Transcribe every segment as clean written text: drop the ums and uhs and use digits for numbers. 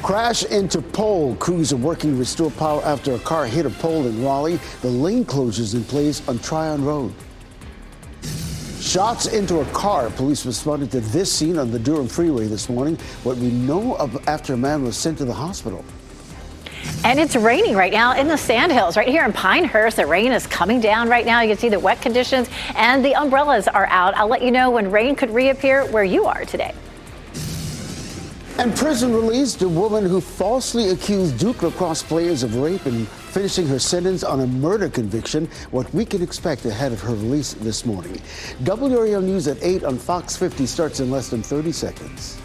Crash into pole. Crews are working to restore power after a car hit a pole in Raleigh. The lane closures in place on Tryon Road. Shots into a car. Police responded to this scene on the Durham Freeway this morning. What we know of after a man was sent to the hospital. And it's raining right now in the Sandhills. Right here in Pinehurst, the rain is coming down right now. You can see the wet conditions and the umbrellas are out. I'll let you know when rain could reappear where you are today. And prison released a woman who falsely accused Duke lacrosse players of rape and finishing her sentence on a murder conviction. What we can expect ahead of her release this morning. WRAL News at 8 on Fox 50 starts in less than 30 seconds.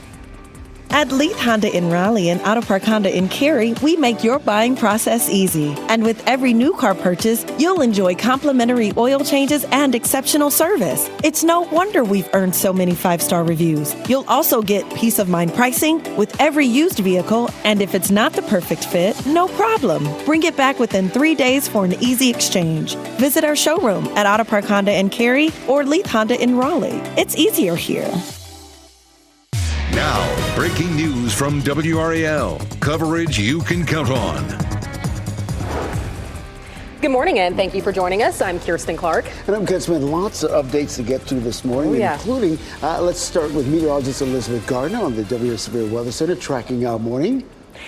At Leith Honda in Raleigh and Auto Park Honda in Cary, we make your buying process easy. And with every new car purchase, you'll enjoy complimentary oil changes and exceptional service. It's no wonder we've earned so many 5-star reviews. You'll also get peace of mind pricing with every used vehicle, and if it's not the perfect fit, no problem. Bring it back within 3 days for an easy exchange. Visit our showroom at Auto Park Honda in Cary or Leith Honda in Raleigh. It's easier here. Now, breaking news from WRAL. Coverage you can count on. Good morning, and thank you for joining us. I'm Kirsten Clark. And I'm Ken Smith. Lots of updates to get to this morning, including, let's start with meteorologist Elizabeth Gardner on the WRAL Severe Weather Center, tracking our morning.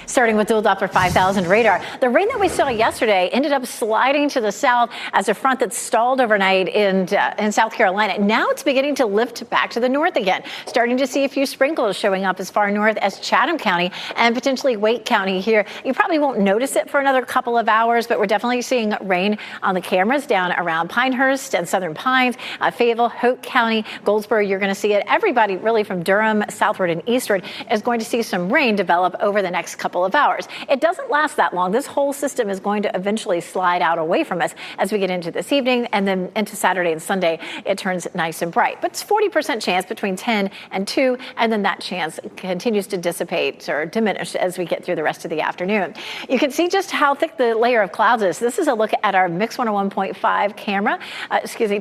Starting with dual Doppler 5000 radar. The rain that we saw yesterday ended up sliding to the south as a front that stalled overnight in South Carolina. Now it's beginning to lift back to the north again. Starting to see a few sprinkles showing up as far north as Chatham County and potentially Wake County here. You probably won't notice it for another couple of hours, but we're definitely seeing rain on the cameras down around Pinehurst and Southern Pines, Fayetteville, Hoke County, Goldsboro. You're going to see it. Everybody really from Durham southward and eastward is going to see some rain develop over the next couple of hours. It doesn't last that long. This whole system is going to eventually slide out away from us as we get into this evening, and then into Saturday and Sunday, it turns nice and bright. But it's 40% chance between 10 and 2, and then that chance continues to dissipate or diminish as we get through the rest of the afternoon. You can see just how thick the layer of clouds is. This is a look at our Mix 101.5 camera,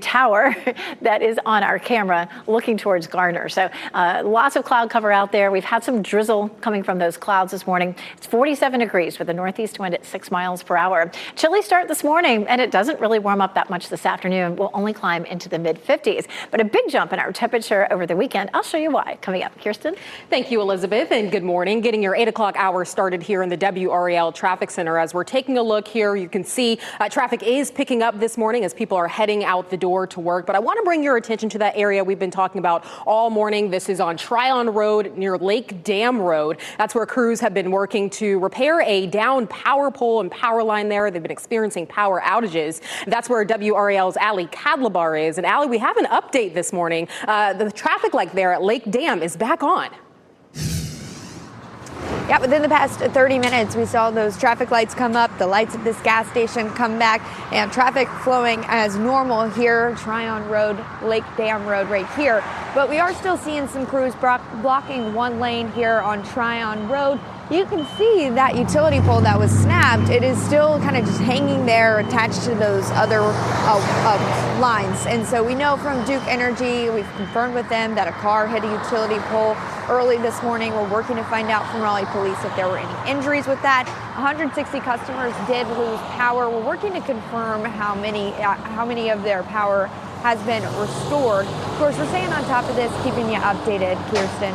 tower that is on our camera looking towards Gardner. So lots of cloud cover out there. We've had some drizzle coming from those clouds this morning. It's 47 degrees with a northeast wind at 6 miles per hour. Chilly start this morning, and it doesn't really warm up that much this afternoon. We'll only climb into the mid-50s, but a big jump in our temperature over the weekend. I'll show you why coming up. Kirsten? Thank you, Elizabeth, and good morning. Getting your 8 o'clock hour started here in the WRAL Traffic Center. As we're taking a look here, you can see traffic is picking up this morning as people are heading out the door to work. But I want to bring your attention to that area we've been talking about all morning. This is on Tryon Road near Lake Dam Road. That's where crews have been working to repair a downed power pole and power line there. They've been experiencing power outages. That's where WRAL's Ali Kadlabar is. And Ali, we have an update this morning. The traffic light there at Lake Dam is back on. Yeah, within the past 30 minutes, we saw those traffic lights come up, the lights at this gas station come back, and traffic flowing as normal here, Tryon Road, Lake Dam Road right here. But we are still seeing some crews blocking one lane here on Tryon Road. You can see that utility pole that was snapped. It is still kind of just hanging there attached to those other lines. And so we know from Duke Energy, we've confirmed with them that a car hit a utility pole early this morning. We're working to find out from Raleigh Police if there were any injuries with that. 160 customers did lose power. We're working to confirm how many of their power has been restored. Of course, we're staying on top of this, keeping you updated. Kirsten.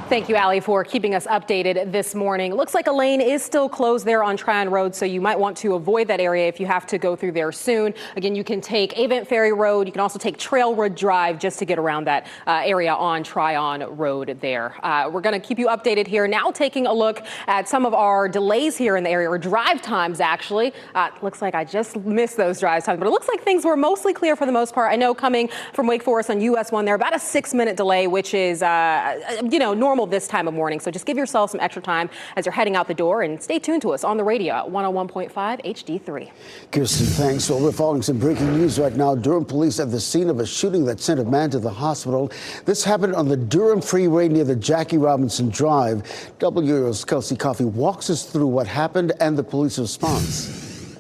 Thank you, Ali, for keeping us updated this morning. Looks like a lane is still closed there on Tryon Road, so you might want to avoid that area if you have to go through there soon. Again, you can take Avent Ferry Road. You can also take Trailwood Drive just to get around that area on Tryon Road there. We're going to keep you updated here. Now taking a look at some of our delays here in the area, or drive times, actually. Looks like I just missed those drive times, but it looks like things were mostly clear for the most part. I know coming from Wake Forest on US 1 there, about a 6-minute delay, which is, normal this time of morning. So just give yourself some extra time as you're heading out the door, and stay tuned to us on the radio at 101.5 HD3. Kirsten, thanks. Well, we're following some breaking news right now. Durham police at the scene of a shooting that sent a man to the hospital. This happened on the Durham Freeway near the Jackie Robinson Drive. WRAL's Kelsey Coffey walks us through what happened and the police response.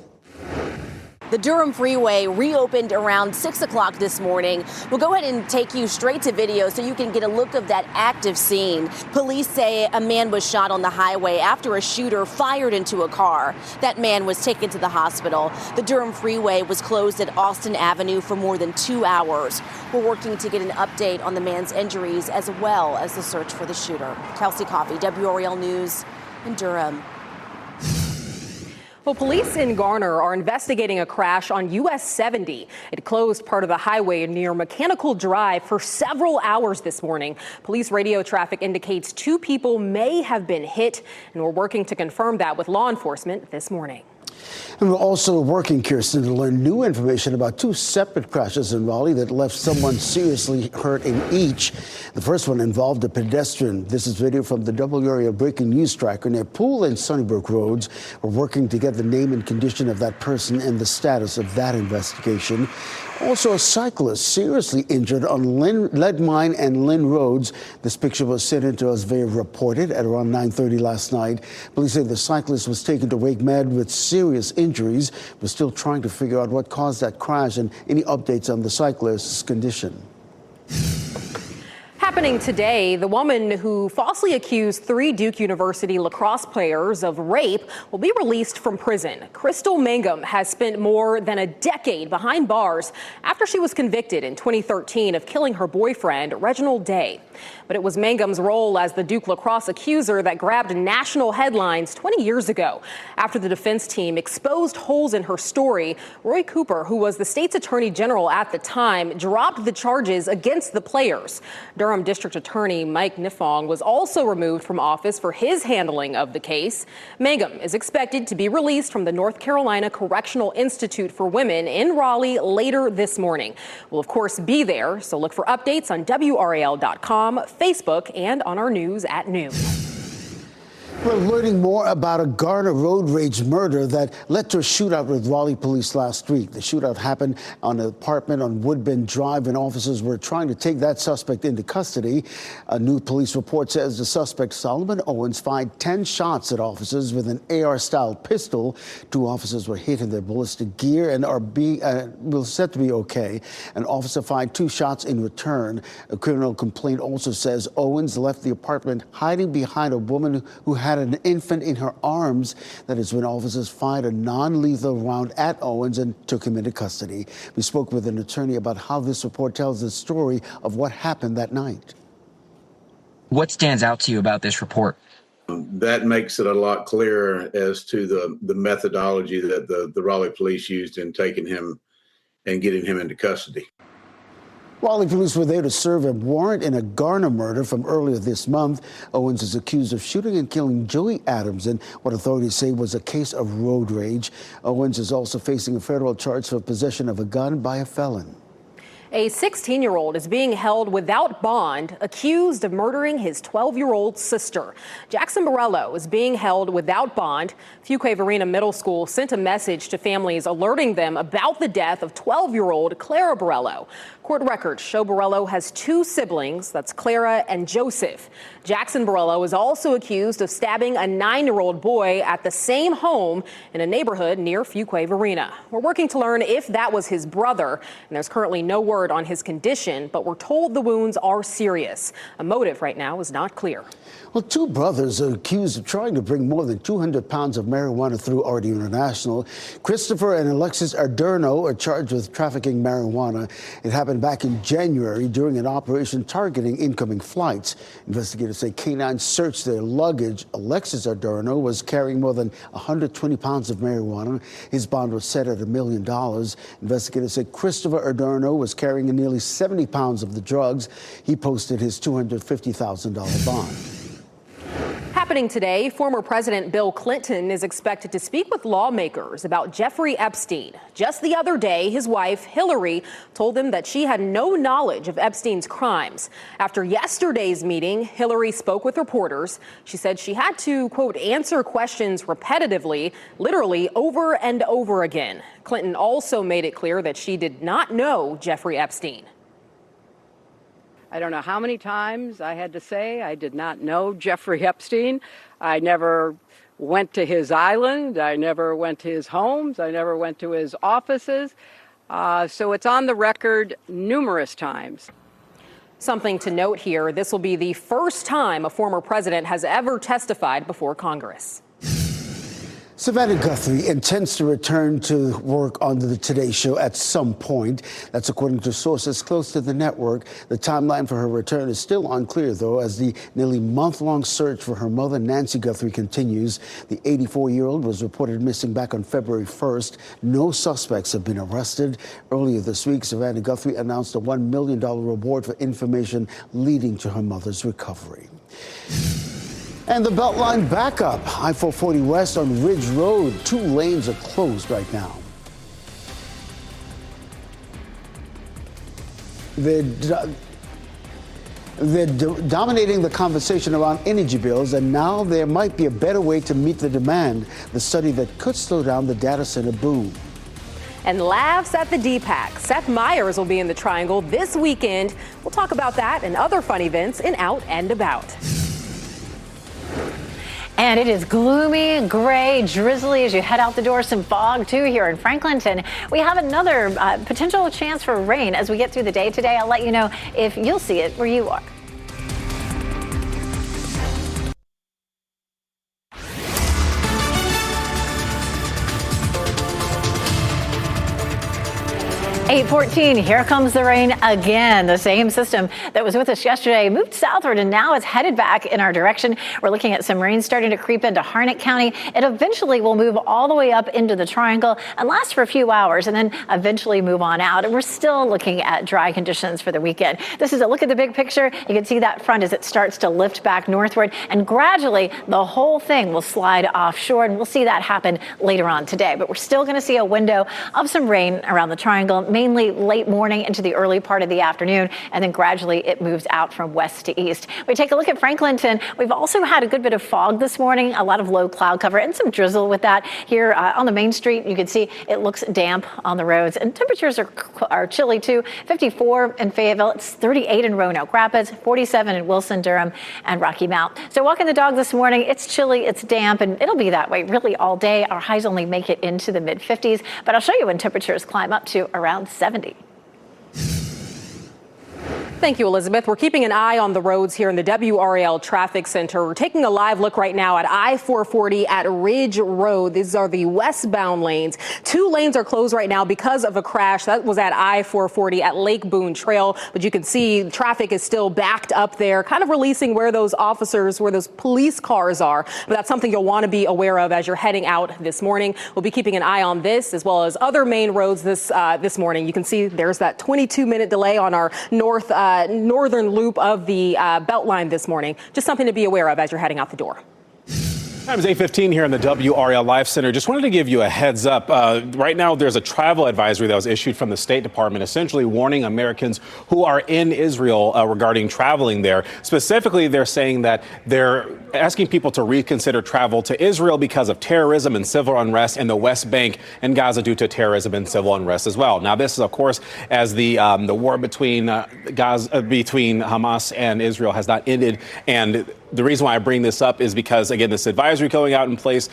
The Durham Freeway reopened around 6 o'clock this morning. We'll go ahead and take you straight to video so you can get a look of that active scene. Police say a man was shot on the highway after a shooter fired into a car. That man was taken to the hospital. The Durham Freeway was closed at Austin Avenue for more than 2 hours. We're working to get an update on the man's injuries as well as the search for the shooter. Kelsey Coffey, WRAL News in Durham. Well, police in Garner are investigating a crash on US 70. It closed part of the highway near Mechanical Drive for several hours this morning. Police radio traffic indicates 2 people may have been hit, and we're working to confirm that with law enforcement this morning. And we're also working, Kirsten, to learn new information about 2 separate crashes in Raleigh that left someone seriously hurt in each. The first one involved a pedestrian. This is video from the WRAL breaking news tracker near Poole and Sunnybrook Roads. We're working to get the name and condition of that person and the status of that investigation. Also, a cyclist seriously injured on Lead Mine and Lynn Roads. This picture was sent in to us via reported at around 9:30 last night. Police say the cyclist was taken to Wake Med with serious injuries. We're still trying to figure out what caused that crash and any updates on the cyclist's condition. Happening today, the woman who falsely accused 3 Duke University lacrosse players of rape will be released from prison. Crystal Mangum has spent more than a decade behind bars after she was convicted in 2013 of killing her boyfriend, Reginald Day. But it was Mangum's role as the Duke lacrosse accuser that grabbed national headlines 20 years ago. After the defense team exposed holes in her story, Roy Cooper, who was the state's attorney general at the time, dropped the charges against the players. Durham District Attorney Mike Nifong was also removed from office for his handling of the case. Mangum is expected to be released from the North Carolina Correctional Institute for Women in Raleigh later this morning. We'll, of course, be there, so look for updates on WRAL.com, Facebook, and on our news at noon. We're learning more about a Garner road rage murder that led to a shootout with Raleigh police last week. The shootout happened on an apartment on Woodbine Drive, and officers were trying to take that suspect into custody. A new police report says the suspect, Solomon Owens, fired 10 shots at officers with an AR-style pistol. 2 officers were hit in their ballistic gear and are said to be okay. An officer fired 2 shots in return. A criminal complaint also says Owens left the apartment hiding behind a woman who had an infant in her arms. That is when officers fired a non-lethal round at Owens and took him into custody. We spoke with an attorney about how this report tells the story of what happened that night. What stands out to you about this report? That makes it a lot clearer as to the methodology that the Raleigh police used in taking him and getting him into custody. Raleigh police were there to serve a warrant in a Garner murder from earlier this month. Owens is accused of shooting and killing Joey Adams in what authorities say was a case of road rage. Owens is also facing a federal charge for possession of a gun by a felon. A 16-year-old is being held without bond, accused of murdering his 12-year-old sister. Jackson Borrello is being held without bond. Fuquay-Varina Middle School sent a message to families alerting them about the death of 12-year-old Clara Borrello. Court records show Borrello has 2 siblings, that's Clara and Joseph. Jackson Borrello is also accused of stabbing a 9-year-old boy at the same home in a neighborhood near Fuquay-Varina. We're working to learn if that was his brother, and there's currently no word on his condition, but we're told the wounds are serious. A motive right now is not clear. Well, 2 brothers are accused of trying to bring more than 200 pounds of marijuana through RD International. Christopher and Alexis Adorno are charged with trafficking marijuana. It happened back in January during an operation targeting incoming flights. Investigators say canines searched their luggage. Alexis Adorno was carrying more than 120 pounds of marijuana. His bond was set at $1 million. Investigators say Christopher Adorno was carrying nearly 70 pounds of the drugs. He posted his $250,000 bond. Happening today, former President Bill Clinton is expected to speak with lawmakers about Jeffrey Epstein. Just the other day, his wife, Hillary, told him that she had no knowledge of Epstein's crimes. After yesterday's meeting, Hillary spoke with reporters. She said she had to, quote, answer questions repetitively, literally over and over again. Clinton also made it clear that she did not know Jeffrey Epstein. I don't know how many times I had to say I did not know Jeffrey Epstein. I never went to his island. I never went to his homes. I never went to his offices. So it's on the record numerous times. Something to note here, this will be the first time a former president has ever testified before Congress. Savannah Guthrie intends to return to work on the Today Show at some point. That's according to sources close to the network. The timeline for her return is still unclear, though, as the nearly month-long search for her mother, Nancy Guthrie, continues. The 84-year-old was reported missing back on February 1st. No suspects have been arrested. Earlier this week, Savannah Guthrie announced a $1 million reward for information leading to her mother's recovery. And the Beltline backup. I-440 West on Ridge Road. 2 lanes are closed right now. They're dominating the conversation around energy bills, and now there might be a better way to meet the demand, the study that could slow down the data center boom. And laughs at the DPAC. Seth Meyers will be in the Triangle this weekend. We'll talk about that and other fun events in Out and About. And it is gloomy, gray, drizzly as you head out the door. Some fog, too, here in Franklinton. We have another potential chance for rain as we get through the day today. I'll let you know if you'll see it where you are. .14, here comes the rain again. The same system that was with us yesterday moved southward and now it's headed back in our direction. We're looking at some rain starting to creep into Harnett County. It eventually will move all the way up into the Triangle and last for a few hours and then eventually move on out. And we're still looking at dry conditions for the weekend. This is a look at the big picture. You can see that front as it starts to lift back northward and gradually the whole thing will slide offshore, and we'll see that happen later on today. But we're still going to see a window of some rain around the Triangle, mainly late morning into the early part of the afternoon, and then gradually it moves out from west to east. We take a look at Franklinton. We've also had a good bit of fog this morning, a lot of low cloud cover and some drizzle with that. Here on the main street, you can see it looks damp on the roads, and temperatures are chilly too. 54 in Fayetteville, it's 38 in Roanoke Rapids, 47 in Wilson, Durham, and Rocky Mount. So walking the dog this morning, it's chilly, it's damp, and it'll be that way really all day. Our highs only make it into the mid 50s, but I'll show you when temperatures climb up to around 70. Thank you, Elizabeth. We're keeping an eye on the roads here in the WRAL Traffic Center. We're taking a live look right now at I-440 at Ridge Road. These are the westbound lanes. 2 lanes are closed right now because of a crash. That was at I-440 at Lake Boone Trail. But you can see traffic is still backed up there, kind of releasing where those police cars are. But that's something you'll want to be aware of as you're heading out this morning. We'll be keeping an eye on this as well as other main roads this morning. You can see there's that 22-minute delay on our northern loop of the Beltline this morning. Just something to be aware of as you're heading out the door. Time is 8:15 here in the WRAL Live Center. Just wanted to give you a heads up. Right now, there's a travel advisory that was issued from the State Department, essentially warning Americans who are in Israel regarding traveling there. Specifically, they're saying that they're asking people to reconsider travel to Israel because of terrorism and civil unrest in the West Bank and Gaza due to terrorism and civil unrest as well. Now, this is, of course, as the war between Hamas and Israel has not ended, and the reason why I bring this up is because, again, this advisory going out in place,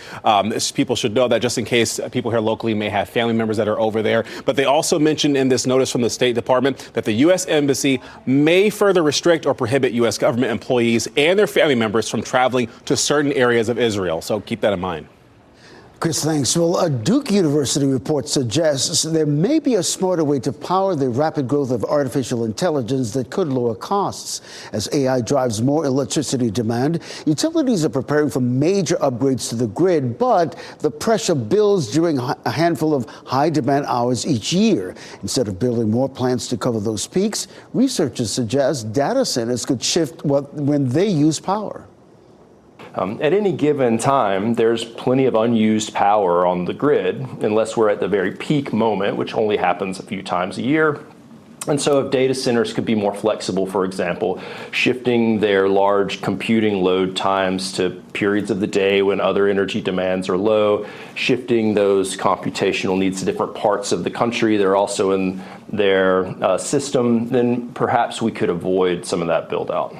people should know that just in case people here locally may have family members that are over there. But they also mentioned in this notice from the State Department that the U.S. Embassy may further restrict or prohibit U.S. government employees and their family members from traveling to certain areas of Israel. So keep that in mind. Chris, thanks. Well, a Duke University report suggests there may be a smarter way to power the rapid growth of artificial intelligence that could lower costs. As AI drives more electricity demand, utilities are preparing for major upgrades to the grid, but the pressure builds during a handful of high-demand hours each year. Instead of building more plants to cover those peaks, researchers suggest data centers could shift when they use power. At any given time, there's plenty of unused power on the grid, unless we're at the very peak moment, which only happens a few times a year. And so if data centers could be more flexible, for example, shifting their large computing load times to periods of the day when other energy demands are low, shifting those computational needs to different parts of the country. They're also in their system, then perhaps we could avoid some of that build out.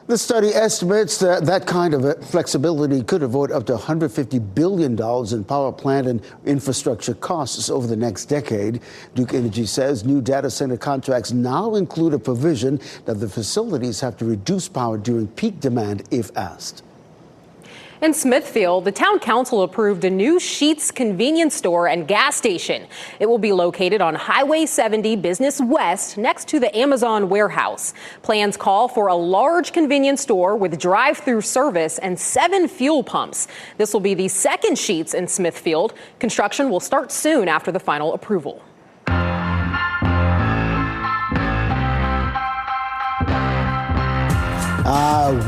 The study estimates that that kind of flexibility could avoid up to $150 billion in power plant and infrastructure costs over the next decade. Duke Energy says new data center contracts now include a provision that the facilities have to reduce power during peak demand if asked. In Smithfield, the town council approved a new Sheetz convenience store and gas station. It will be located on Highway 70 Business West next to the Amazon warehouse. Plans call for a large convenience store with drive-through service and 7 fuel pumps. This will be the second Sheetz in Smithfield. Construction will start soon after the final approval.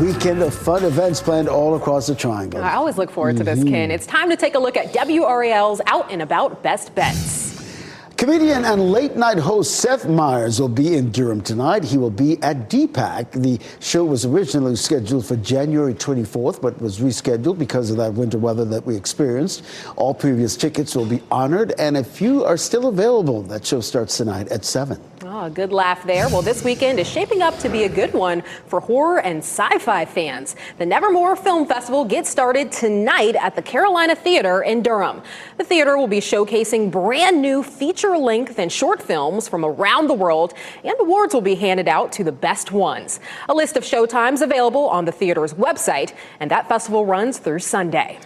Weekend of fun events planned all across the Triangle. I always look forward to this, Ken. It's time to take a look at WRAL's Out and About Best Bets. Comedian and late-night host Seth Meyers will be in Durham tonight. He will be at DPAC. The show was originally scheduled for January 24th, but was rescheduled because of that winter weather that we experienced. All previous tickets will be honored, and a few are still available. That show starts tonight at 7. Oh, good laugh there. Well, this weekend is shaping up to be a good one for horror and sci-fi fans. The Nevermore Film Festival gets started tonight at the Carolina Theater in Durham. The theater will be showcasing brand new feature-length and short films from around the world, and awards will be handed out to the best ones. A list of showtimes available on the theater's website, and that festival runs through Sunday.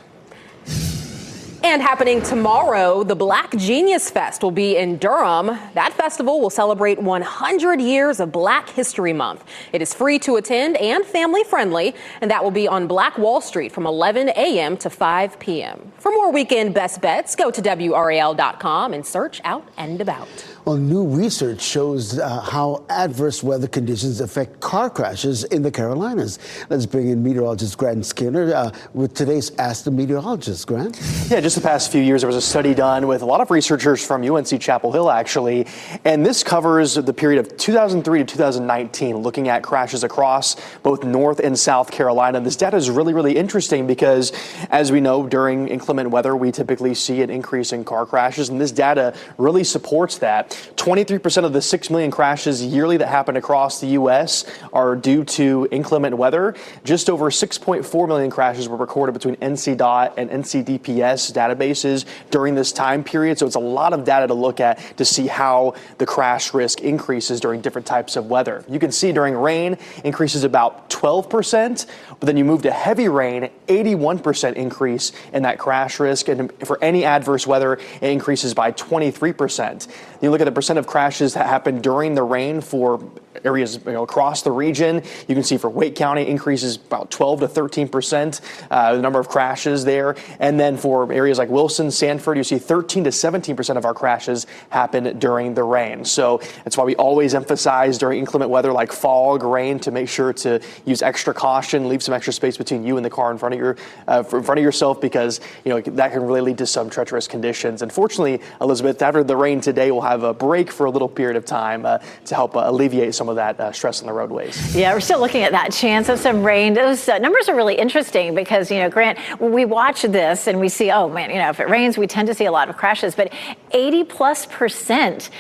And happening tomorrow, the Black Genius Fest will be in Durham. That festival will celebrate 100 years of Black History Month. It is free to attend and family friendly, and that will be on Black Wall Street from 11 a.m. to 5 p.m. For more weekend best bets, go to WRAL.com and search Out and About. Well, new research shows how adverse weather conditions affect car crashes in the Carolinas. Let's bring in meteorologist Grant Skinner with today's Ask the Meteorologist. Grant? Yeah, just the past few years, there was a study done with a lot of researchers from UNC Chapel Hill, actually, and this covers the period of 2003 to 2019, looking at crashes across both North and South Carolina. This data is really, really interesting because, as we know, during inclement weather, we typically see an increase in car crashes, and this data really supports that. 23% of the 6 million crashes yearly that happen across the U.S. are due to inclement weather. Just over 6.4 million crashes were recorded between NCDOT and NCDPS databases during this time period. So it's a lot of data to look at to see how the crash risk increases during different types of weather. You can see during rain increases about 12%, but then you move to heavy rain, 81% increase in that crash risk. And for any adverse weather, it increases by 23%. You look at the percent of crashes that happen during the rain for areas across the region. You can see for Wake County increases about 12 to 13%, the number of crashes there. And then for areas like Wilson, Sanford, you see 13 to 17% of our crashes happen during the rain. So that's why we always emphasize during inclement weather like fog, rain, to make sure to use extra caution, leave some extra space between you and the car in front of yourself, because that can really lead to some treacherous conditions. Unfortunately, Elizabeth, after the rain today, we'll have a break for a little period of time to help alleviate some of that stress on the roadways. Yeah, we're still looking at that chance of some rain. Those numbers are really interesting because, Grant, when we watch this and we see, oh man, if it rains, we tend to see a lot of crashes, but 80+%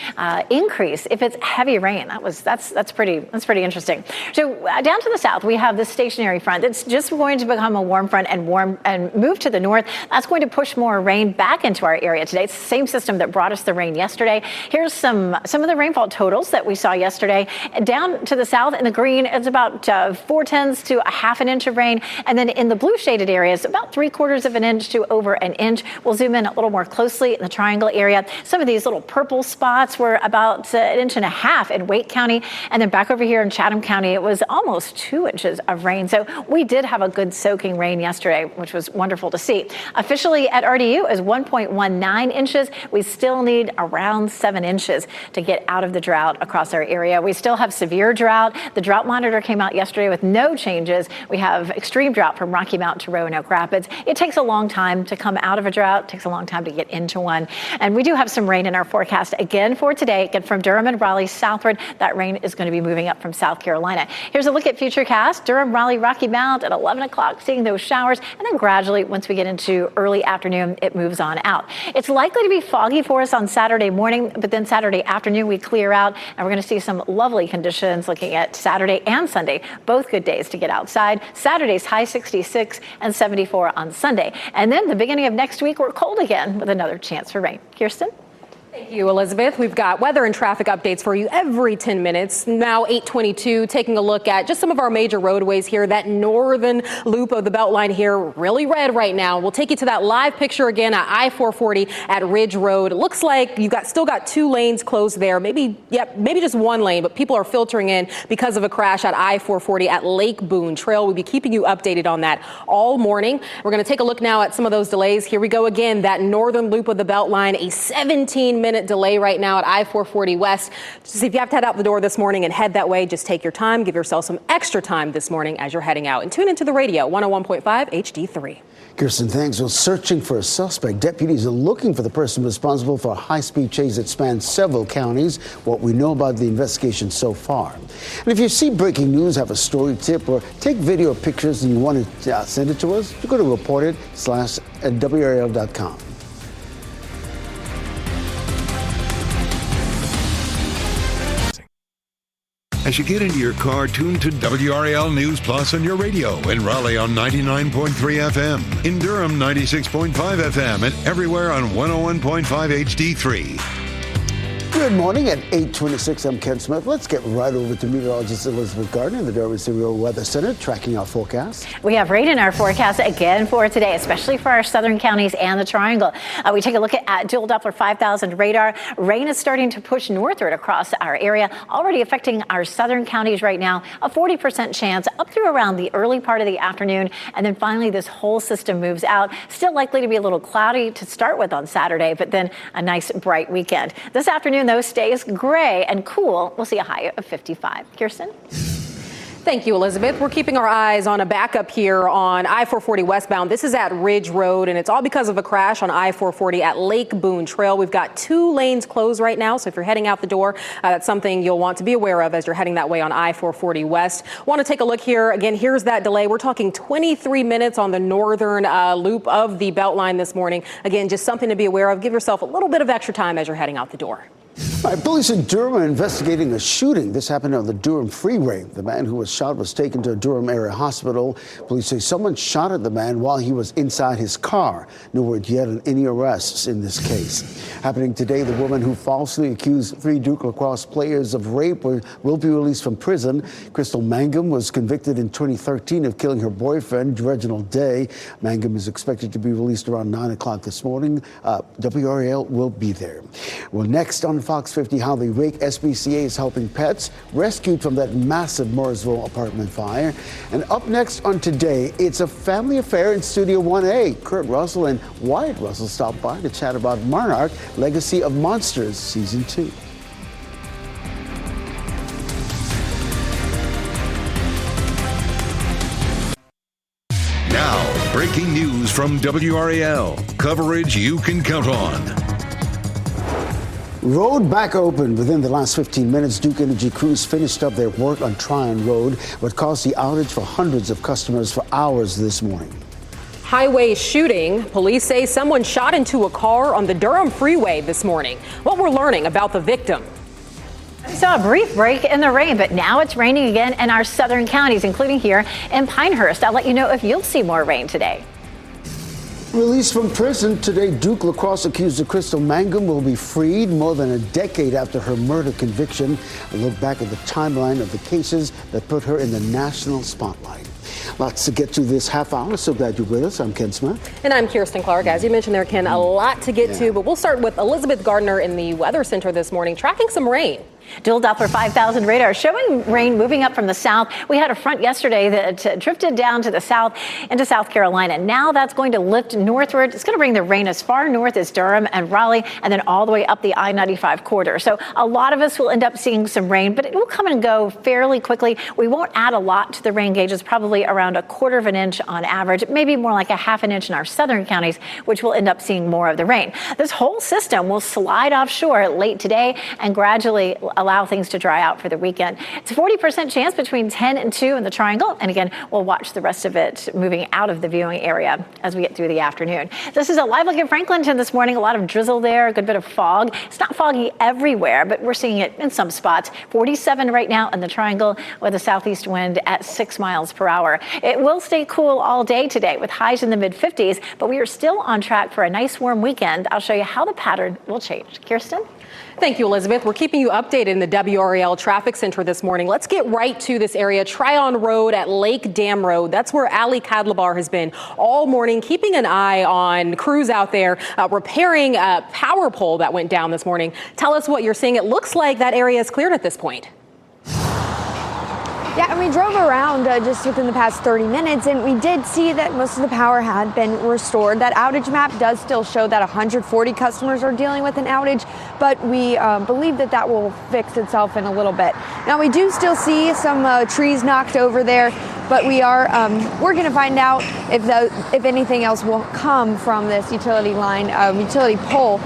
increase if it's heavy rain. That's pretty interesting. So down to the south, we have this stationary front that's just going to become a warm front and move to the north. That's going to push more rain back into our area today. It's the same system that brought us the rain yesterday. Here's some of the rainfall totals that we saw yesterday. Down to the south in the green, it's about 4/10 to a half an inch of rain. And then in the blue shaded areas, about 3/4 of an inch to over an inch. We'll zoom in a little more closely in the triangle area. Some of these little purple spots were about 1.5 inches in Wake County. And then back over here in Chatham County, it was almost 2 inches of rain. So we did have a good soaking rain yesterday, which was wonderful to see. Officially at RDU is 1.19 inches. We still need around 7 inches to get out of the drought across our area. We still have severe drought. The drought monitor came out yesterday with no changes. We have extreme drought from Rocky Mount to Roanoke Rapids. It takes a long time to come out of a drought. It takes a long time to get into one. And we do have some rain in our forecast again for today. Again, from Durham and Raleigh southward, that rain is going to be moving up from South Carolina. Here's a look at Futurecast. Durham, Raleigh, Rocky Mount at 11 o'clock, seeing those showers. And then gradually, once we get into early afternoon, it moves on out. It's likely to be foggy for us on Saturday morning, but then then Saturday afternoon, we clear out, and we're going to see some lovely conditions looking at Saturday and Sunday. Both good days to get outside. Saturday's high 66 and 74 on Sunday. And then the beginning of next week, we're cold again with another chance for rain. Kirsten? Thank you, Elizabeth. We've got weather and traffic updates for you every 10 minutes. Now 8:22, taking a look at just some of our major roadways here. That northern loop of the Beltline here, really red right now. We'll take you to that live picture again at I-440 at Ridge Road. It looks like you've still got 2 lanes closed there. Maybe just 1 lane, but people are filtering in because of a crash at I-440 at Lake Boone Trail. We'll be keeping you updated on that all morning. We're going to take a look now at some of those delays. Here we go again. That northern loop of the Beltline, a 17-minute delay right now at I-440 West. Just if you have to head out the door this morning and head that way, just take your time. Give yourself some extra time this morning as you're heading out. And tune into the radio, 101.5 HD3. Kirsten, thanks. Well, searching for a suspect. Deputies are looking for the person responsible for a high-speed chase that spans several counties. What we know about the investigation so far. And if you see breaking news, have a story, tip, or take video or pictures and you want to send it to us, you go to reportit@WRAL.com. As you get into your car, tune to WRAL News Plus on your radio. In Raleigh on 99.3 FM. In Durham, 96.5 FM. And everywhere on 101.5 HD3. Good morning at 8:26. I'm Ken Smith. Let's get right over to meteorologist Elizabeth Gardner in the Durham Civil Weather Center, tracking our forecast. We have rain in our forecast again for today, especially for our southern counties and the Triangle. We take a look at dual Doppler 5000 radar. Rain is starting to push northward across our area, already affecting our southern counties right now. A 40% chance up through around the early part of the afternoon. And then finally, this whole system moves out. Still likely to be a little cloudy to start with on Saturday, but then a nice bright weekend. This afternoon, though, stays gray and cool. We'll see a high of 55. Kirsten? Thank you, Elizabeth. We're keeping our eyes on a backup here on I-440 westbound. This is at Ridge Road, and it's all because of a crash on I-440 at Lake Boone Trail. We've got 2 lanes closed right now, so if you're heading out the door, that's something you'll want to be aware of as you're heading that way on I-440 West. Want to take a look here. Again, here's that delay. We're talking 23 minutes on the northern loop of the Beltline this morning. Again, just something to be aware of. Give yourself a little bit of extra time as you're heading out the door. All right, police in Durham are investigating a shooting. This happened on the Durham Freeway. The man who was shot was taken to a Durham area hospital. Police say someone shot at the man while he was inside his car. No word yet on any arrests in this case. Happening today, the woman who falsely accused 3 Duke lacrosse players of rape will be released from prison. Crystal Mangum was convicted in 2013 of killing her boyfriend, Reginald Day. Mangum is expected to be released around 9 o'clock this morning. WRAL will be there. Well, next on Fox 50, how the Wake SPCA is helping pets rescued from that massive Mooresville apartment fire. And up next on Today, it's a family affair in Studio 1A. Kurt Russell and Wyatt Russell stopped by to chat about Monarch, Legacy of Monsters, Season 2. Now, breaking news from WRAL. Coverage you can count on. Road back open within the last 15 minutes. Duke Energy crews finished up their work on Tryon Road, what caused the outage for hundreds of customers for hours this morning. Highway shooting. Police say someone shot into a car on the Durham Freeway this morning. What we're learning about the victim. We saw a brief break in the rain, but now it's raining again in our southern counties, including here in Pinehurst. I'll let you know if you'll see more rain today. Released from prison today, Duke lacrosse accuser Crystal Mangum will be freed more than a decade after her murder conviction. A look back at the timeline of the cases that put her in the national spotlight. Lots to get to this half hour. So glad you're with us. I'm Ken Smith. And I'm Kirsten Clark. As you mentioned there, Ken, a lot to get to, but we'll start with Elizabeth Gardner in the Weather Center this morning, tracking some rain. Dual Doppler 5000 radar showing rain moving up from the south. We had a front yesterday that drifted down to the south into South Carolina. Now that's going to lift northward. It's going to bring the rain as far north as Durham and Raleigh, and then all the way up the I-95 corridor. So a lot of us will end up seeing some rain, but it will come and go fairly quickly. We won't add a lot to the rain gauges, probably around 1/4 of an inch on average, maybe more like 1/2 an inch in our southern counties, which will end up seeing more of the rain. This whole system will slide offshore late today and gradually allow things to dry out for the weekend. It's a 40% chance between 10 and 2 in the Triangle. And again, we'll watch the rest of it moving out of the viewing area as we get through the afternoon. This is a live look at Franklinton this morning. A lot of drizzle there, a good bit of fog. It's not foggy everywhere, but we're seeing it in some spots. 47 right now in the Triangle with a southeast wind at 6 miles per hour. It will stay cool all day today with highs in the mid-50s, but we are still on track for a nice warm weekend. I'll show you how the pattern will change. Kirsten? Thank you, Elizabeth. We're keeping you updated in the WRAL traffic center this morning. Let's get right to this area. Tryon Road at Lake Dam Road. That's where Ali Kadlabar has been all morning, keeping an eye on crews out there repairing a power pole that went down this morning. Tell us what you're seeing. It looks like that area is cleared at this point. Yeah, and we drove around just within the past 30 minutes, and we did see that most of the power had been restored. That outage map does still show that 140 customers are dealing with an outage, but we believe that that will fix itself in a little bit. Now, we do still see some trees knocked over there, but we are working to find out if anything else will come from this utility line, utility pole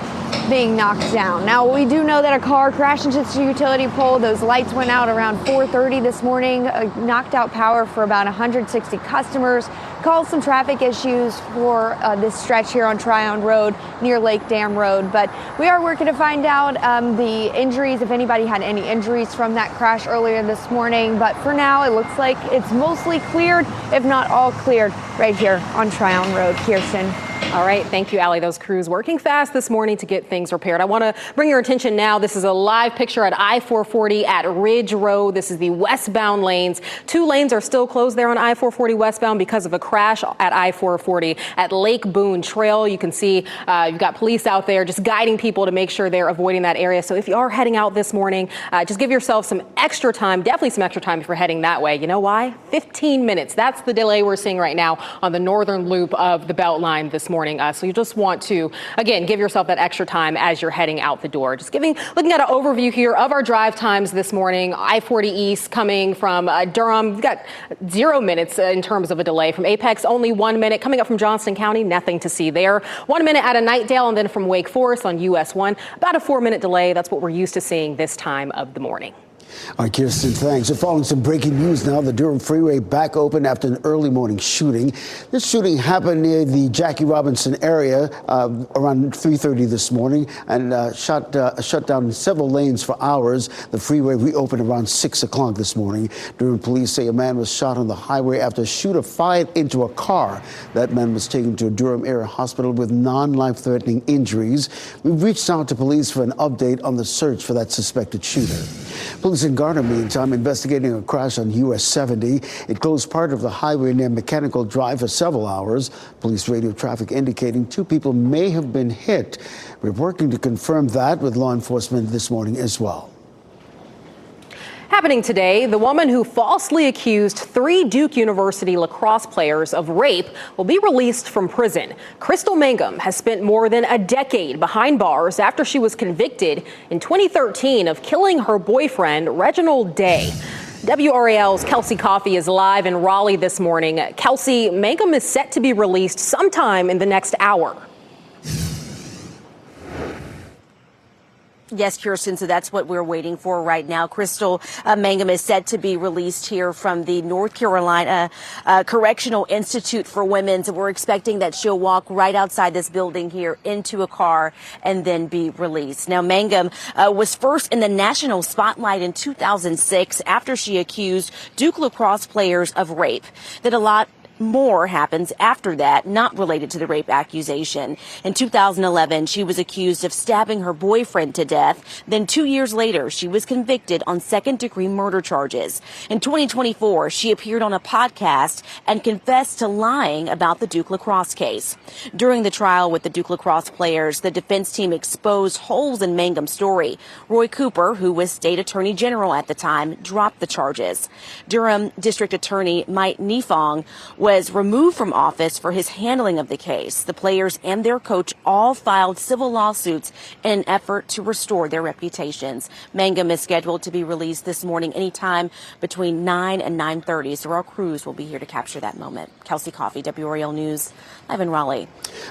being knocked down. Now, we do know that a car crashed into the utility pole. Those lights went out around 4:30 this morning, knocked out power for about 160 customers, caused some traffic issues for this stretch here on Tryon Road near Lake Dam Road. But we are working to find out the injuries, if anybody had any injuries from that crash earlier this morning. But for now, it looks like it's mostly cleared, if not all cleared, right here on Tryon Road. Kirsten. All right. Thank you, Allie. Those crews working fast this morning to get things repaired. I want to bring your attention now. This is a live picture at I-440 at Ridge Road. This is the westbound lanes. 2 lanes are still closed there on I-440 westbound because of a crash at I-440 at Lake Boone Trail. You can see you've got police out there just guiding people to make sure they're avoiding that area. So if you are heading out this morning, just give yourself some extra time, definitely some extra time if you're heading that way. You know why? 15 minutes. That's the delay we're seeing right now on the northern loop of the Beltline this morning. So you just want to, again, give yourself that extra time as you're heading out the door. Just looking at an overview here of our drive times this morning. I-40 East coming from Durham, we've got 0 minutes in terms of a delay. From Apex, only 1 minute. Coming up from Johnston County, nothing to see there. 1 minute out of Nightdale, and then from Wake Forest on US 1, about a 4-minute delay. That's what we're used to seeing this time of the morning. All right, Kirsten, thanks. We're following some breaking news now. The Durham Freeway back open after an early morning shooting. This shooting happened near the Jackie Robinson area around 3:30 this morning and shut down several lanes for hours. The freeway reopened around 6 o'clock this morning. Durham police say a man was shot on the highway after a shooter fired into a car. That man was taken to a Durham area hospital with non-life-threatening injuries. We've reached out to police for an update on the search for that suspected shooter. Police in Garner, meantime, investigating a crash on US 70. It closed part of the highway near Mechanical Drive for several hours. Police radio traffic indicating 2 people may have been hit. We're working to confirm that with law enforcement this morning as well. Happening today, the woman who falsely accused 3 Duke University lacrosse players of rape will be released from prison. Crystal Mangum has spent more than a decade behind bars after she was convicted in 2013 of killing her boyfriend, Reginald Day. WRAL's Kelsey Coffey is live in Raleigh this morning. Kelsey, Mangum is set to be released sometime in the next hour. Yes, Kirsten, so that's what we're waiting for right now. Crystal Mangum is set to be released here from the North Carolina Correctional Institute for Women. So we're expecting that she'll walk right outside this building here into a car and then be released. Now, Mangum was first in the national spotlight in 2006 after she accused Duke lacrosse players of rape. That a lot more happens after that, not related to the rape accusation. In 2011, she was accused of stabbing her boyfriend to death. Then 2 years later, she was convicted on second-degree murder charges. In 2024, she appeared on a podcast and confessed to lying about the Duke lacrosse case. During the trial with the Duke lacrosse players, the defense team exposed holes in Mangum's story. Roy Cooper, who was state attorney general at the time, dropped the charges. Durham District Attorney Mike Nifong was removed from office for his handling of the case. The players and their coach all filed civil lawsuits in an effort to restore their reputations. Mangum is scheduled to be released this morning anytime between 9 and 9:30. So our crews will be here to capture that moment. Kelsey Coffey, WRAL News, live in Raleigh.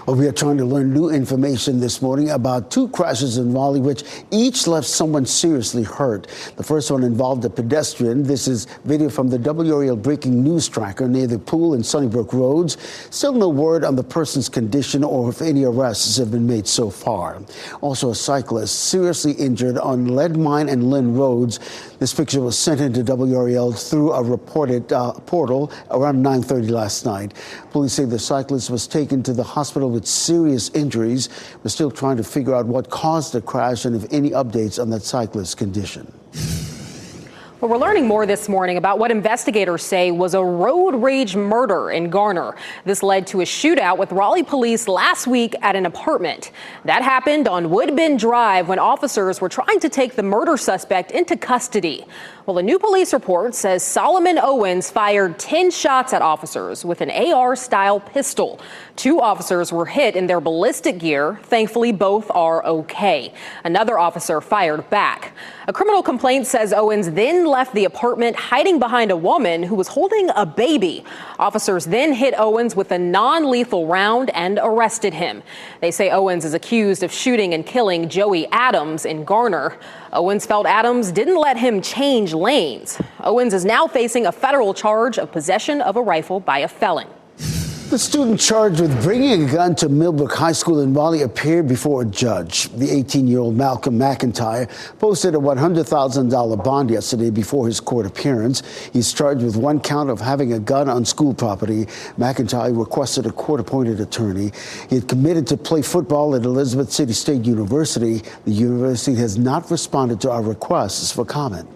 Well, we are trying to learn new information this morning about two crashes in Raleigh, which each left someone seriously hurt. The first one involved a pedestrian. This is video from the WRAL breaking news tracker near the pool in Sunnybrook Roads. Still no word on the person's condition or if any arrests have been made so far. Also, a cyclist seriously injured on Leadmine and Lynn Roads. This picture was sent into WRAL through a reported portal around 9:30 last night. Police say the cyclist was taken to the hospital with serious injuries. We're still trying to figure out what caused the crash and if any updates on that cyclist's condition. Well, we're learning more this morning about what investigators say was a road rage murder in Garner. This led to a shootout with Raleigh police last week at an apartment. That happened on Woodbine Drive when officers were trying to take the murder suspect into custody. Well, a new police report says Solomon Owens fired 10 shots at officers with an AR-style pistol. 2 officers were hit in their ballistic gear. Thankfully, both are okay. Another officer fired back. A criminal complaint says Owens then left the apartment hiding behind a woman who was holding a baby. Officers then hit Owens with a non-lethal round and arrested him. They say Owens is accused of shooting and killing Joey Adams in Garner. Owens felt Adams didn't let him change lanes. Owens is now facing a federal charge of possession of a rifle by a felon. The student charged with bringing a gun to Millbrook High School in Raleigh appeared before a judge. The 18-year-old Malcolm McIntyre posted a $100,000 bond yesterday before his court appearance. He's charged with 1 count of having a gun on school property. McIntyre requested a court-appointed attorney. He had committed to play football at Elizabeth City State University. The university has not responded to our requests for comment.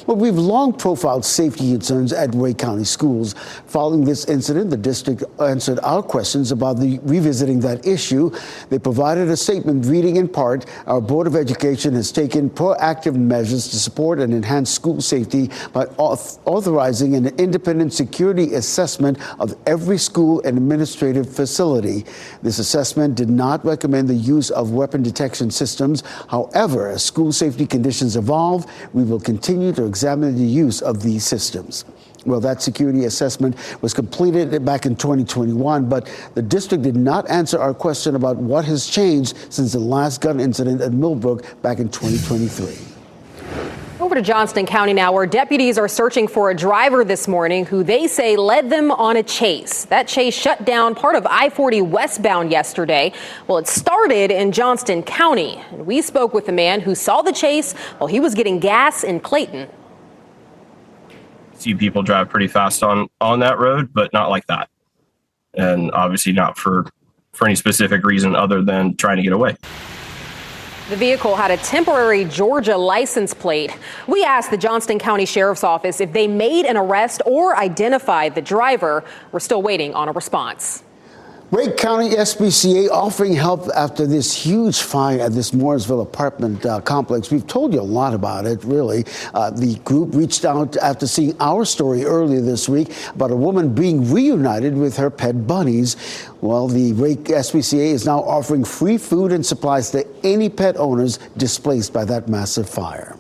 Well, we've long profiled safety concerns at Wake County schools. Following this incident, the district answered our questions about revisiting that issue. They provided a statement reading in part, our Board of Education has taken proactive measures to support and enhance school safety by authorizing an independent security assessment of every school and administrative facility. This assessment did not recommend the use of weapon detection systems. However, as school safety conditions evolve, we will continue to examine the use of these systems. Well, that security assessment was completed back in 2021, but the district did not answer our question about what has changed since the last gun incident at Millbrook back in 2023. Over to Johnston County now, where deputies are searching for a driver this morning who they say led them on a chase. That chase shut down part of I-40 westbound yesterday. Well, it started in Johnston County. And we spoke with the man who saw the chase while he was getting gas in Clayton. See people drive pretty fast on that road, but not like that. And obviously not for any specific reason other than trying to get away. The vehicle had a temporary Georgia license plate. We asked the Johnston County Sheriff's Office if they made an arrest or identified the driver. We're still waiting on a response. Wake County SPCA offering help after this huge fire at this Mooresville apartment complex. We've told you a lot about it, really. The group reached out after seeing our story earlier this week about a woman being reunited with her pet bunnies. Well, the Wake SPCA is now offering free food and supplies to any pet owners displaced by that massive fire.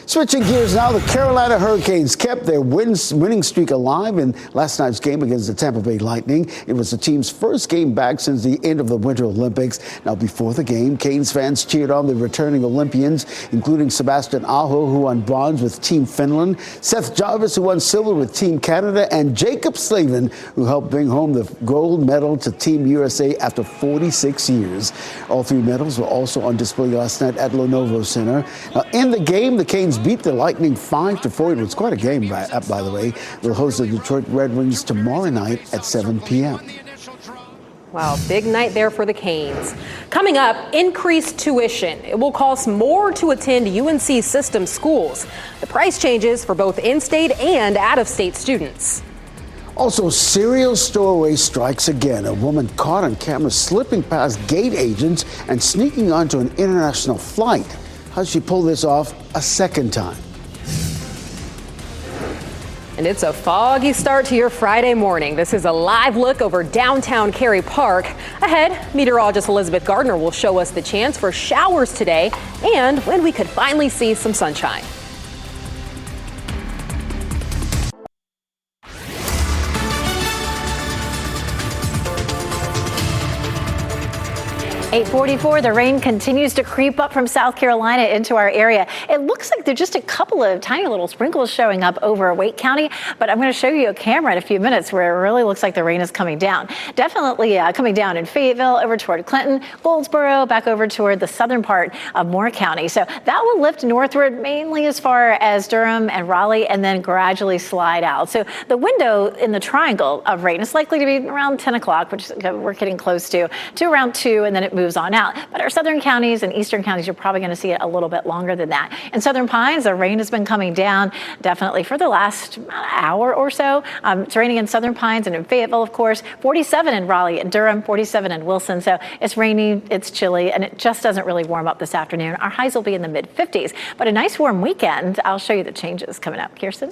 Switching gears now, the Carolina Hurricanes kept their winning streak alive in last night's game against the Tampa Bay Lightning. It was the team's first game back since the end of the Winter Olympics. Now, before the game, Canes fans cheered on the returning Olympians, including Sebastian Aho, who won bronze with Team Finland, Seth Jarvis, who won silver with Team Canada, and Jacob Slavin, who helped bring home the gold medal to Team USA after 46 years. All 3 medals were also on display last night at Lenovo Center. Now, in the game, the Canes beat the Lightning 5-4. It was quite a game, by the way. They'll host the Detroit Red Wings tomorrow night at 7 p.m. Wow, big night there for the Canes. Coming up, increased tuition. It will cost more to attend UNC system schools. The price changes for both in-state and out-of-state students. Also, cereal stowaway strikes again. A woman caught on camera slipping past gate agents and sneaking onto an international flight. How did she pull this off a second time? And it's a foggy start to your Friday morning. This is a live look over downtown Cary Park. Ahead, meteorologist Elizabeth Gardner will show us the chance for showers today and when we could finally see some sunshine. .44, the rain continues to creep up from South Carolina into our area. It looks like there's just a couple of tiny little sprinkles showing up over Wake County, but I'm going to show you a camera in a few minutes where it really looks like the rain is coming down. Definitely coming down in Fayetteville, over toward Clinton, Goldsboro, back over toward the southern part of Moore County. So that will lift northward mainly as far as Durham and Raleigh and then gradually slide out. So the window in the triangle of rain is likely to be around 10 o'clock, which we're getting close to around 2, and then it moves on out. But our southern counties and eastern counties, you're probably going to see it a little bit longer than that. In Southern Pines, the rain has been coming down definitely for the last hour or so. It's raining in Southern Pines and in Fayetteville, of course. 47 in Raleigh and Durham, 47 in Wilson. So it's rainy, it's chilly, and it just doesn't really warm up this afternoon. Our highs will be in the mid-50s, but a nice warm weekend. I'll show you the changes coming up. Kirsten?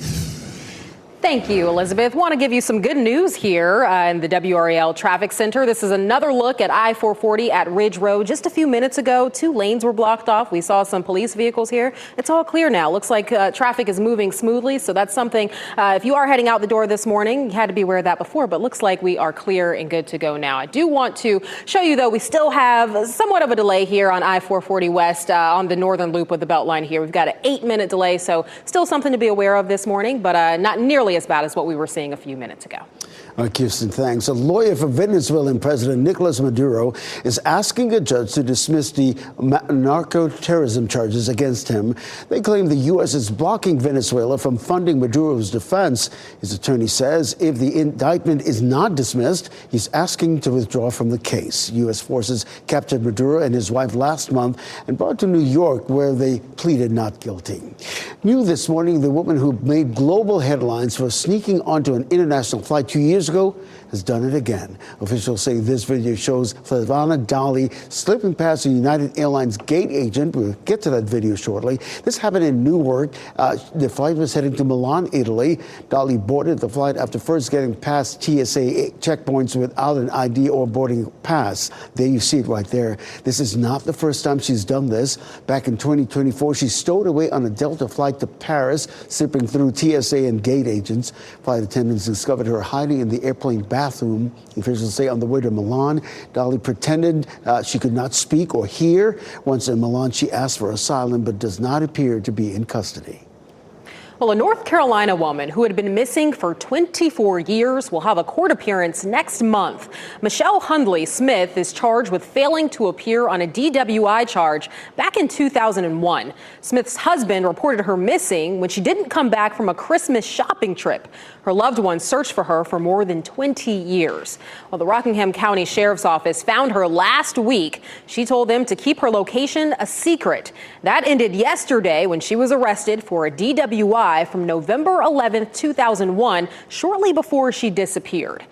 Thank you, Elizabeth. Want to give you some good news here in the WRAL Traffic Center. This is another look at I-440 at Ridge Road. Just a few minutes ago, 2 lanes were blocked off. We saw some police vehicles here. It's all clear now. Looks like traffic is moving smoothly. So that's something, if you are heading out the door this morning, you had to be aware of that before, but looks like we are clear and good to go now. I do want to show you, though, we still have somewhat of a delay here on I-440 West on the northern loop with the Beltline here. We've got an 8-minute delay, so still something to be aware of this morning, but not nearly as bad as what we were seeing a few minutes ago. Kirsten, thanks. A lawyer for Venezuelan President Nicolas Maduro is asking a judge to dismiss the narco-terrorism charges against him. They claim the U.S. is blocking Venezuela from funding Maduro's defense. His attorney says if the indictment is not dismissed, he's asking to withdraw from the case. U.S. forces captured Maduro and his wife last month and brought to New York, where they pleaded not guilty. New this morning, the woman who made global headlines for sneaking onto an international flight 2 years ago has done it again. Officials say this video shows Flavana Dali slipping past a United Airlines gate agent. We'll get to that video shortly. This happened in Newark. The flight was heading to Milan, Italy. Dali boarded the flight after first getting past TSA checkpoints without an ID or boarding pass. There you see it right there. This is not the first time she's done this. Back in 2024, she stowed away on a Delta flight to Paris, slipping through TSA and gate agents. Flight attendants discovered her hiding in the airplane bathroom. Officials say on the way to Milan, Dali pretended she could not speak or hear. Once in Milan, she asked for asylum but does not appear to be in custody. Well, a North Carolina woman who had been missing for 24 years will have a court appearance next month. Michelle Hundley Smith is charged with failing to appear on a DWI charge back in 2001. Smith's husband reported her missing when she didn't come back from a Christmas shopping trip. Her loved ones searched for her for more than 20 years. Well, the Rockingham County Sheriff's Office found her last week. She told them to keep her location a secret. That ended yesterday when she was arrested for a DWI from November 11th, 2001, shortly before she disappeared.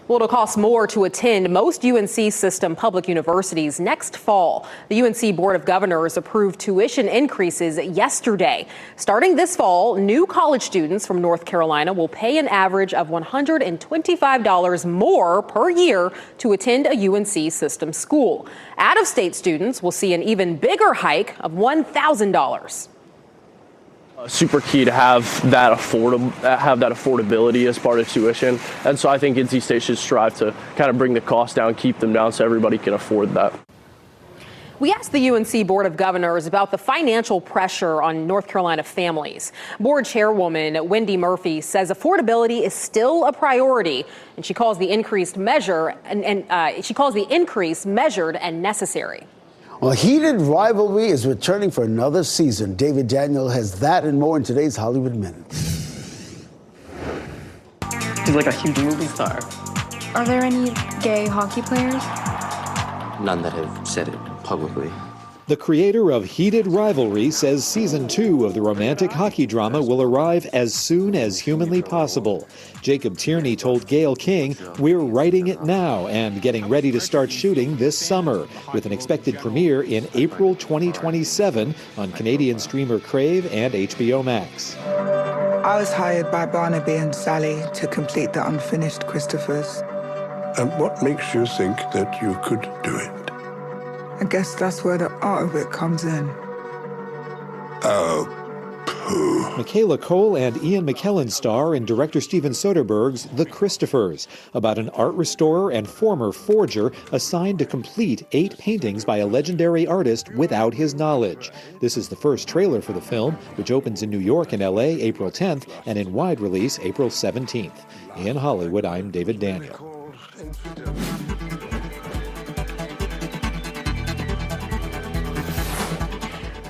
Well, it'll cost more to attend most UNC system public universities next fall. The UNC Board of Governors approved tuition increases yesterday. Starting this fall, new college students from North Carolina will pay an average of $125 more per year to attend a UNC system school. Out-of-state students will see an even bigger hike of $1,000. Super key to have that affordability as part of tuition, and so I think NC State should strive to kind of bring the cost down, keep them down, so everybody can afford that. We asked the UNC Board of Governors about the financial pressure on North Carolina families. Board Chairwoman Wendy Murphy says affordability is still a priority, and she calls the increase measured and necessary. Well, heated rivalry is returning for another season. David Daniel has that and more in today's Hollywood Minute. He's like a huge movie star. Are there any gay hockey players? None that have said it publicly. The creator of Heated Rivalry says season 2 of the romantic hockey drama will arrive as soon as humanly possible. Jacob Tierney told Gayle King, "We're writing it now and getting ready to start shooting this summer, with an expected premiere in April 2027 on Canadian streamer Crave and HBO Max." I was hired by Barnaby and Sally to complete the unfinished Christophers. And what makes you think that you could do it? I guess that's where the art of it comes in. Oh, pooh. Michaela Cole and Ian McKellen star in director Steven Soderbergh's The Christophers, about an art restorer and former forger assigned to complete 8 paintings by a legendary artist without his knowledge. This is the first trailer for the film, which opens in New York and LA April 10th and in wide release April 17th. In Hollywood, I'm David Daniel.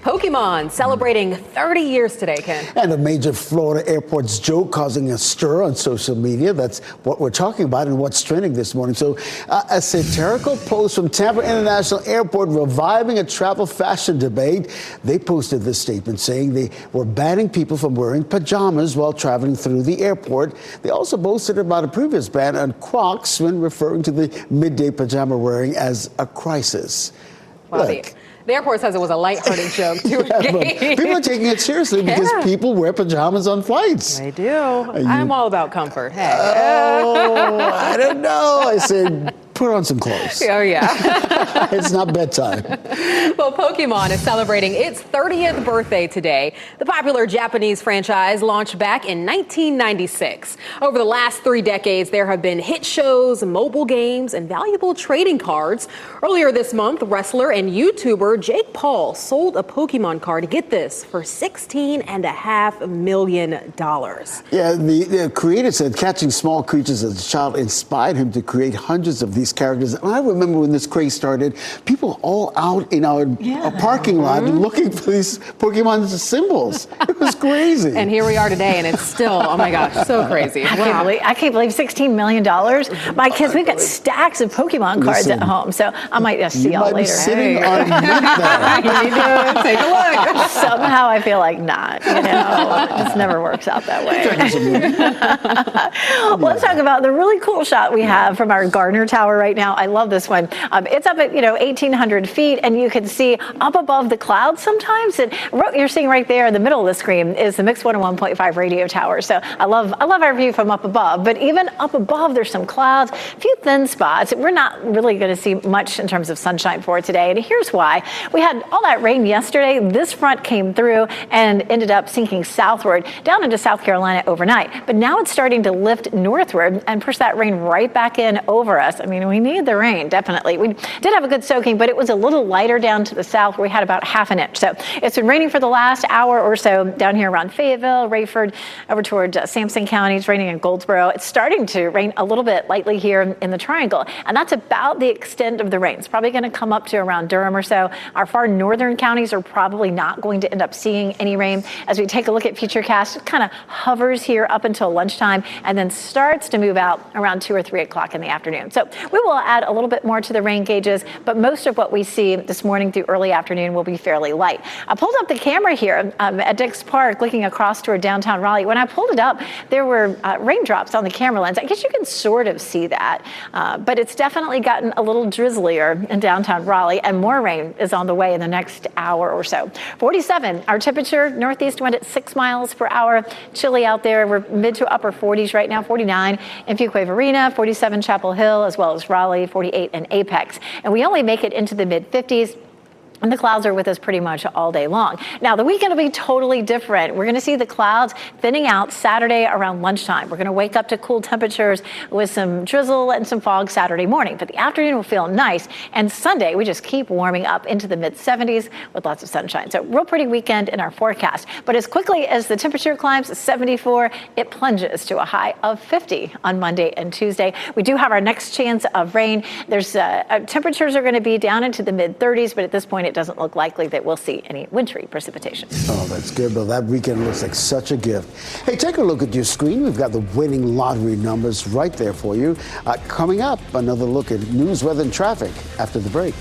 Pokemon celebrating 30 years today, Ken. And a major Florida airport's joke causing a stir on social media. That's what we're talking about and what's trending this morning. So a satirical post from Tampa International Airport reviving a travel fashion debate. They posted this statement saying they were banning people from wearing pajamas while traveling through the airport. They also boasted about a previous ban on Crocs when referring to the midday pajama wearing as a crisis. Wow, the airport says it was a lighthearted joke, too. People are taking it seriously because people wear pajamas on flights. They do. I'm all about comfort. Hey. Oh, I don't know. I said, put on some clothes. Oh, yeah. It's not bedtime. Well, Pokemon is celebrating its 30th birthday today. The popular Japanese franchise launched back in 1996. Over the last 3 decades, there have been hit shows, mobile games, and valuable trading cards. Earlier this month, wrestler and YouTuber Jake Paul sold a Pokemon card, get this, for $16.5 million. Yeah, the creator said catching small creatures as a child inspired him to create hundreds of these characters. And I remember when this craze started, people all out in our parking lot looking for these Pokemon symbols. It was crazy. And here we are today, and it's still, oh my gosh, so crazy. I can't believe $16 million. My kids, we've got stacks of Pokemon cards at home, so I might just see y'all later. Be sitting on You do. Take a look. Somehow I feel like not. You know, it just never works out that way. Well, let's talk about the really cool shot we have from our Gardner Tower right now. I love this one. It's up at 1,800 feet, and you can see up above the clouds sometimes. And what you're seeing right there in the middle of the screen is the Mix 101.5 radio tower. So I love our view from up above. But even up above, there's some clouds, a few thin spots. We're not really going to see much in terms of sunshine for today. And here's why. We had all that rain yesterday. This front came through and ended up sinking southward down into South Carolina overnight. But now it's starting to lift northward and push that rain right back in over us. I mean, we need the rain, definitely. We did have a good soaking, but it was a little lighter down to the south where we had about ½ an inch. So it's been raining for the last hour or so down here around Fayetteville, Rayford, over toward Sampson County. It's raining in Goldsboro. It's starting to rain a little bit lightly here in the Triangle, and that's about the extent of the rain. It's probably going to come up to around Durham or so. Our far northern counties are probably not going to end up seeing any rain. As we take a look at Futurecast, it kind of hovers here up until lunchtime and then starts to move out around 2 or 3 o'clock in the afternoon. So we will add a little bit more to the rain gauges, but most of what we see this morning through early afternoon will be fairly light. I pulled up the camera here at Dix Park looking across toward downtown Raleigh. When I pulled it up, there were raindrops on the camera lens. I guess you can sort of see that, but it's definitely gotten a little drizzlier in downtown Raleigh, and more rain is on the way in the next hour or so. 47, our temperature, northeast wind at 6 miles per hour. Chilly out there. We're mid to upper 40s right now, 49 in Fuquay Arena, 47 Chapel Hill, as well as Raleigh, 48 in Apex. And we only make it into the mid 50s. And the clouds are with us pretty much all day long. Now, the weekend will be totally different. We're going to see the clouds thinning out Saturday around lunchtime. We're going to wake up to cool temperatures with some drizzle and some fog Saturday morning. But the afternoon will feel nice. And Sunday, we just keep warming up into the mid-70s with lots of sunshine. So real pretty weekend in our forecast. But as quickly as the temperature climbs to 74, it plunges to a high of 50 on Monday and Tuesday. We do have our next chance of rain. There's temperatures are going to be down into the mid-30s, but at this point, it doesn't look likely that we'll see any wintry precipitation. Oh, that's good, Bill. That weekend looks like such a gift. Hey, take a look at your screen. We've got the winning lottery numbers right there for you. Coming up, another look at news, weather, and traffic after the break.